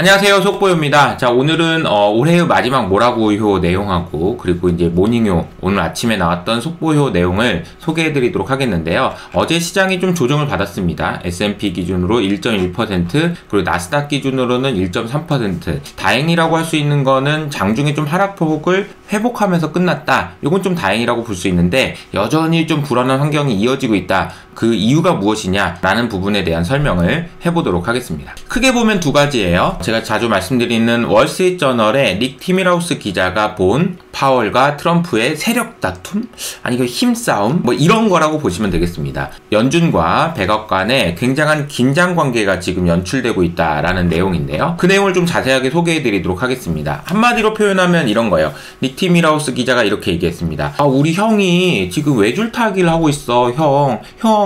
안녕하세요, 속보요입니다. 자, 오늘은 올해의 마지막 모라보이효 내용하고 그리고 이제 모닝효, 오늘 아침에 나왔던 속보효 내용을 소개해드리도록 하겠는데요. 어제 시장이 좀 조정을 받았습니다. S&P 기준으로 1.1%, 그리고 나스닥 기준으로는 1.3%. 다행이라고 할 수 있는 거는 장중에 좀 하락폭을 회복하면서 끝났다. 이건 좀 다행이라고 볼 수 있는데 여전히 좀 불안한 환경이 이어지고 있다. 그 이유가 무엇이냐라는 부분에 대한 설명을 해보도록 하겠습니다. 크게 보면 두 가지예요. 제가 자주 말씀드리는 월스트리트저널의 닉 티밀하우스 기자가 본 파월과 트럼프의 세력 다툼? 아니 그 힘싸움? 뭐 이런 거라고 보시면 되겠습니다. 연준과 백억 간의 굉장한 긴장 관계가 지금 연출되고 있다라는 내용인데요. 그 내용을 좀 자세하게 소개해드리도록 하겠습니다. 한마디로 표현하면 이런 거예요. 닉 티밀하우스 기자가 이렇게 얘기했습니다. 우리 형이 지금 외줄타기를 하고 있어. 형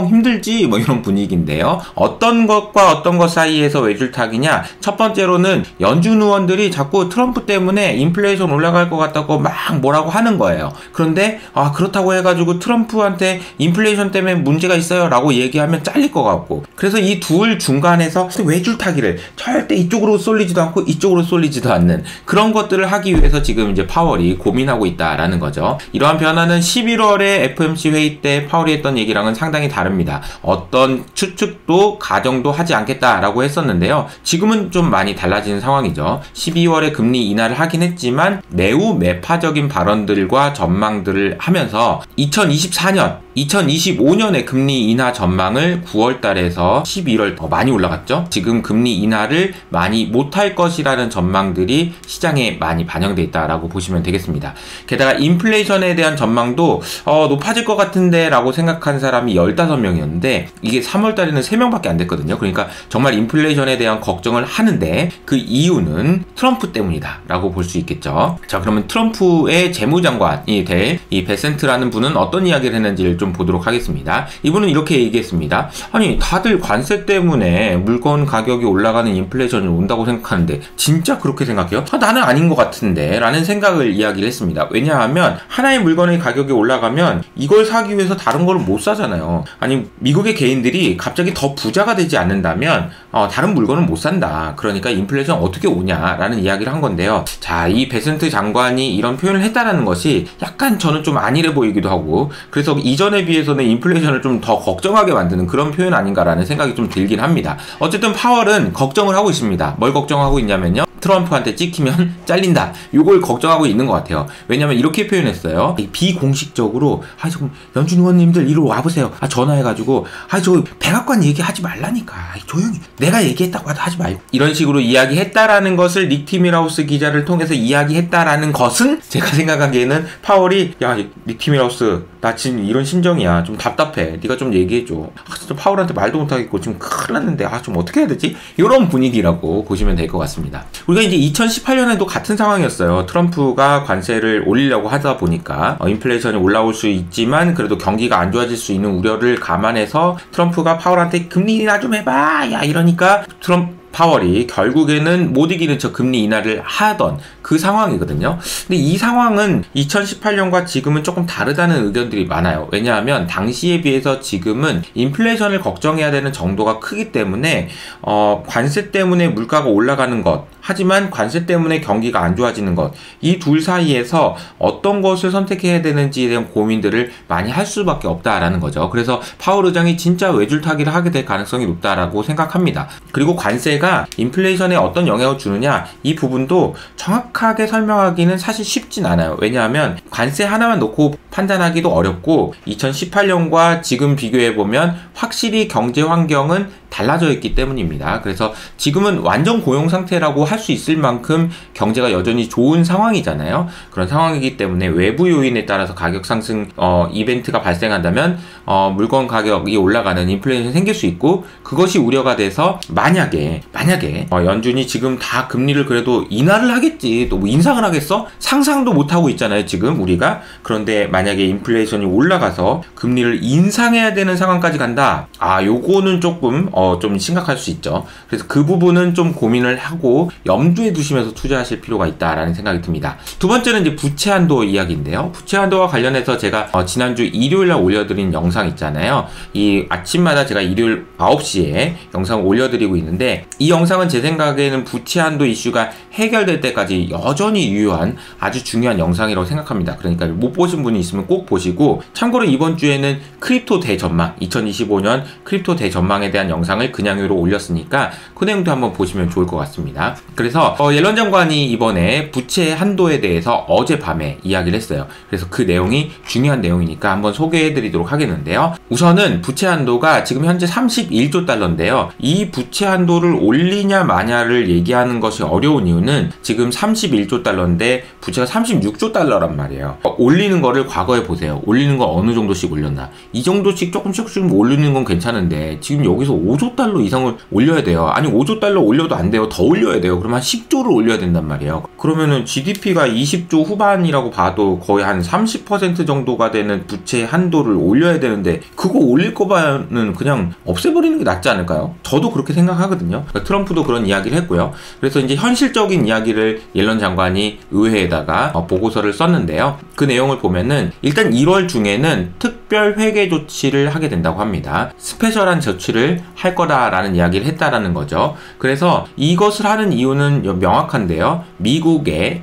힘들지? 뭐 이런 분위기인데요. 어떤 것과 어떤 것 사이에서 외줄타기냐? 첫 번째로는 연준 의원들이 자꾸 트럼프 때문에 인플레이션 올라갈 것 같다고 막 뭐라고 하는 거예요. 그런데 그렇다고 해가지고 트럼프한테 인플레이션 때문에 문제가 있어요 라고 얘기하면 잘릴 것 같고, 그래서 이 둘 중간에서 외줄타기를 절대 이쪽으로 쏠리지도 않고 이쪽으로 쏠리지도 않는 그런 것들을 하기 위해서 지금 이제 파월이 고민하고 있다라는 거죠. 이러한 변화는 11월에 FOMC 회의 때 파월이 했던 얘기랑은 상당히 다릅니다. 어떤 추측도 가정도 하지 않겠다라고 했었는데요. 지금은 좀 많이 달라지는 상황이죠. 12월에 금리 인하를 하긴 했지만 매우 매파적인 발언들과 전망들을 하면서 2024년 2025년의 금리 인하 전망을 9월 달에서 11월 더 많이 올라갔죠. 지금 금리 인하를 많이 못할 것이라는 전망들이 시장에 많이 반영돼 있다라고 보시면 되겠습니다. 게다가 인플레이션에 대한 전망도 높아질 것 같은데 라고 생각한 사람이 15명이었는데 이게 3월 달에는 3명밖에 안 됐거든요. 그러니까 정말 인플레이션에 대한 걱정을 하는데 그 이유는 트럼프 때문이다 라고 볼 수 있겠죠. 자, 그러면 트럼프의 재무장관이 될 이 베센트라는 분은 어떤 이야기를 했는지를 좀 보도록 하겠습니다. 이분은 이렇게 얘기했습니다. 아니 다들 관세 때문에 물건 가격이 올라가는 인플레이션이 온다고 생각하는데 진짜 그렇게 생각해요? 나는 아닌 것 같은데 라는 생각을 이야기를 했습니다. 왜냐하면 하나의 물건의 가격이 올라가면 이걸 사기 위해서 다른 걸 못 사잖아요. 아니 미국의 개인들이 갑자기 더 부자가 되지 않는다면 다른 물건을 못 산다. 그러니까 인플레이션 어떻게 오냐라는 이야기를 한 건데요. 자, 이 베센트 장관이 이런 표현을 했다는 것이 약간 저는 좀 안일해 보이기도 하고, 그래서 이전에 비해서는 인플레이션을 좀 더 걱정하게 만드는 그런 표현 아닌가라는 생각이 좀 들긴 합니다. 어쨌든 파월은 걱정을 하고 있습니다. 뭘 걱정하고 있냐면요. 트럼프한테 찍히면 잘린다. 요걸 걱정하고 있는 것 같아요. 왜냐면 이렇게 표현했어요. 비공식적으로 좀 연준 의원님들 이리로 와보세요. 전화해가지고 저 백악관 얘기하지 말라니까. 조용히 내가 얘기했다고 하지 말고, 이런 식으로 이야기했다라는 것을 닉 티밀하우스 기자를 통해서 이야기했다라는 것은 제가 생각하기에는 파월이 닉 티밀하우스 나 지금 이런 심정이야. 좀 답답해. 네가 좀 얘기해줘. 진짜 파월한테 말도 못하겠고 지금 큰일 났는데 좀 어떻게 해야 되지? 이런 분위기라고 보시면 될 것 같습니다. 우리가 이제 2018년에도 같은 상황이었어요. 트럼프가 관세를 올리려고 하다 보니까 인플레이션이 올라올 수 있지만 그래도 경기가 안 좋아질 수 있는 우려를 감안해서 트럼프가 파월한테 금리 인하 좀 해봐 이러니까 파월이 결국에는 못 이기는 척 금리 인하를 하던 그 상황이거든요. 근데 이 상황은 2018년과 지금은 조금 다르다는 의견들이 많아요. 왜냐하면 당시에 비해서 지금은 인플레이션을 걱정해야 되는 정도가 크기 때문에 관세 때문에 물가가 올라가는 것, 하지만 관세 때문에 경기가 안 좋아지는 것, 이 둘 사이에서 어떤 것을 선택해야 되는지에 대한 고민들을 많이 할 수밖에 없다라는 거죠. 그래서 파월 의장이 진짜 외줄타기를 하게 될 가능성이 높다라고 생각합니다. 그리고 관세가 인플레이션에 어떤 영향을 주느냐, 이 부분도 정확하게 설명하기는 사실 쉽진 않아요. 왜냐하면 관세 하나만 놓고 판단하기도 어렵고 2018년과 지금 비교해보면 확실히 경제 환경은 달라져 있기 때문입니다. 그래서 지금은 완전 고용 상태라고 할 수 있을 만큼 경제가 여전히 좋은 상황이잖아요. 그런 상황이기 때문에 외부 요인에 따라서 가격 상승 이벤트가 발생한다면 물건 가격이 올라가는 인플레이션이 생길 수 있고, 그것이 우려가 돼서 만약에 연준이 지금 다 금리를 그래도 인하를 하겠지, 또 뭐 인상을 하겠어? 상상도 못하고 있잖아요 지금 우리가. 그런데 만약에 인플레이션이 올라가서 금리를 인상해야 되는 상황까지 간다, 요거는 조금 좀 심각할 수 있죠. 그래서 그 부분은 좀 고민을 하고 염두에 두시면서 투자하실 필요가 있다라는 생각이 듭니다. 두 번째는 이제 부채 한도 이야기인데요. 부채 한도와 관련해서 제가 지난주 일요일날 올려드린 영상 있잖아요. 이 아침마다 제가 일요일 9시에 영상을 올려드리고 있는데 이 영상은 제 생각에는 부채 한도 이슈가 해결될 때까지 여전히 유효한 아주 중요한 영상이라고 생각합니다. 그러니까 못 보신 분이 있으면 꼭 보시고, 참고로 이번 주에는 크립토 대전망, 2025년 크립토 대전망에 대한 영상을 그냥으로 올렸으니까 그 내용도 한번 보시면 좋을 것 같습니다. 그래서 옐런 장관이 이번에 부채 한도에 대해서 어젯밤에 이야기를 했어요. 그래서 그 내용이 중요한 내용이니까 한번 소개해 드리도록 하겠는데요. 우선은 부채 한도가 지금 현재 31조 달러인데요. 이 부채 한도를 올리냐 마냐를 얘기하는 것이 어려운 이유는 지금 31조 달러인데 부채가 36조 달러란 말이에요. 올리는 거를 과거에 보세요. 올리는 거 어느 정도씩 올렸나. 이 정도씩 조금씩 올리는 건 괜찮은데 지금 여기서 5조 달러 이상을 올려야 돼요. 아니 5조 달러 올려도 안 돼요. 더 올려야 돼요. 그러면 한 10조를 올려야 된단 말이에요. 그러면은 GDP가 20조 후반이라고 봐도 거의 한 30% 정도가 되는 부채 한도를 올려야 되는데, 그거 올릴 거면은 그냥 없애버리는 게 낫지 않을까요? 저도 그렇게 생각하거든요. 트럼프도 그런 이야기를 했고요. 그래서 이제 현실적인 이야기를 옐런 장관이 의회에다가 보고서를 썼는데요. 그 내용을 보면은 일단 1월 중에는 특별 회계 조치를 하게 된다고 합니다. 스페셜한 조치를 할 거다라는 이야기를 했다라는 거죠. 그래서 이것을 하는 이유는 명확한데요. 미국의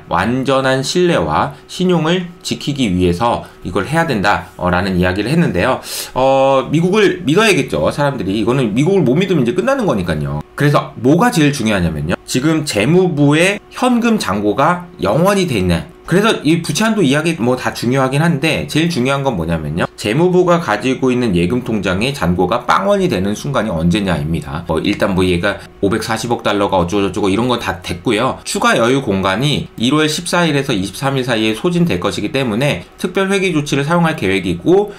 완전한 신뢰와 신용을 지키기 위해서 이걸 해야 된다라는 이야기를 했는데요. 미국을 믿어야겠죠. 사람들이. 이거는 미국을 못 믿으면 이제 끝나는 거니까요. 그래서 뭐가 제일 중요하냐면요. 지금 재무부의 현금 잔고가 영원히 돼 있는, 그래서 이 부채 한도 이야기 뭐 다 중요하긴 한데 제일 중요한 건 뭐냐면요. 재무부가 가지고 있는 예금 통장의 잔고가 빵원이 되는 순간이 언제냐입니다. 일단 얘가 540억 달러가 어쩌고저쩌고 이런 건 다 됐고요. 추가 여유 공간이 1월 14일에서 23일 사이에 소진될 것이기 때문에 특별 회계 조치를 사용할 계획이고,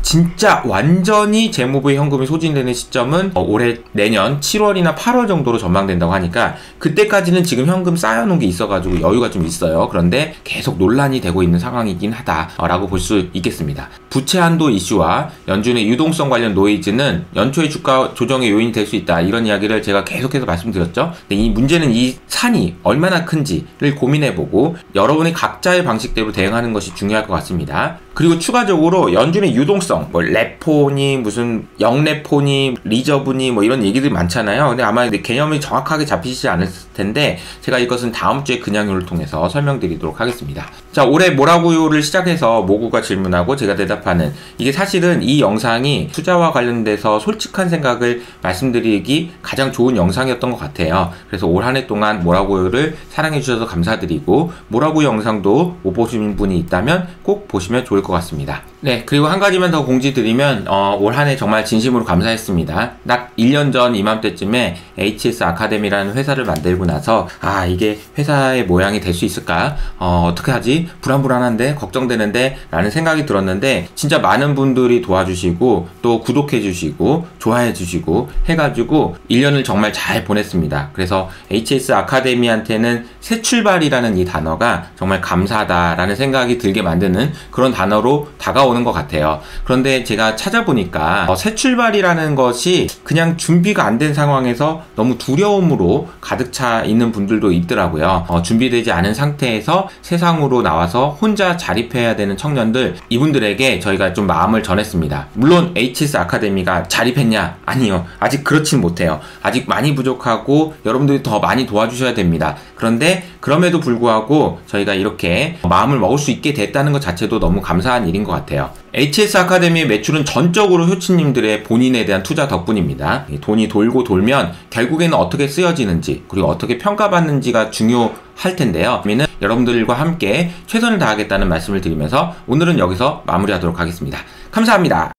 진짜 완전히 재무부의 현금이 소진되는 시점은 올해 내년 7월이나 8월 정도로 전망된다고 하니까 그때까지는 지금 현금 쌓여놓은 게 있어가지고 여유가 좀 있어요. 그런데 계속 논란이 되고 있는 상황이긴 하다라고 볼 수 있겠습니다. 부채 한도 이슈와 연준의 유동성 관련 노이즈는 연초의 주가 조정의 요인이 될 수 있다, 이런 이야기를 제가 계속해서 말씀드렸죠. 근데 이 문제는 이 산이 얼마나 큰지를 고민해보고 여러분이 각자의 방식대로 대응하는 것이 중요할 것 같습니다. 그리고 추가적으로 연준의 유동성, 레포니, 무슨 영레포니, 리저브니 이런 얘기들이 많잖아요. 근데 아마 개념이 정확하게 잡히지 않을 텐데 제가 이것은 다음 주에 그냥요를 통해서 설명드리도록 하겠습니다. 자, 올해 뭐라고요를 시작해서 모구가 질문하고 제가 대답하는, 이게 사실은 이 영상이 투자와 관련돼서 솔직한 생각을 말씀드리기 가장 좋은 영상이었던 것 같아요. 그래서 올 한 해 동안 뭐라고요를 사랑해주셔서 감사드리고, 뭐라고요 영상도 못 보신 분이 있다면 꼭 보시면 좋을 것 같습니다. 네, 그리고 한 가지만 더 공지드리면 올 한 해 정말 진심으로 감사했습니다. 딱 1년 전 이맘때쯤에 HS 아카데미라는 회사를 만들고 나서 이게 회사의 모양이 될 수 있을까? 어떻게 하지? 불안불안한데? 걱정되는데? 라는 생각이 들었는데 진짜 많은 분들이 도와주시고 또 구독해주시고 좋아해주시고 해가지고 1년을 정말 잘 보냈습니다. 그래서 HS 아카데미한테는 새 출발이라는 이 단어가 정말 감사하다라는 생각이 들게 만드는 그런 단어로 다가오는 것 같아요. 그런데 제가 찾아보니까 새 출발이라는 것이 그냥 준비가 안 된 상황에서 너무 두려움으로 가득 차 있는 분들도 있더라고요. 준비되지 않은 상태에서 세상으로 나와서 혼자 자립해야 되는 청년들, 이분들에게 저희가 좀 마음을 전했습니다. 물론 HS 아카데미가 자립했냐? 아니요. 아직 그렇진 못해요. 아직 많이 부족하고 여러분들이 더 많이 도와주셔야 됩니다. 그런데 그럼에도 불구하고 저희가 이렇게 마음을 먹을 수 있게 됐다는 것 자체도 너무 감사한 일인 것 같아요. HS 아카데미의 매출은 전적으로 효치님들의 본인에 대한 투자 덕분입니다. 돈이 돌고 돌면 결국에는 어떻게 쓰여지는지 그리고 어떻게 평가받는지가 중요할 텐데요. 여러분들과 함께 최선을 다하겠다는 말씀을 드리면서 오늘은 여기서 마무리하도록 하겠습니다. 감사합니다.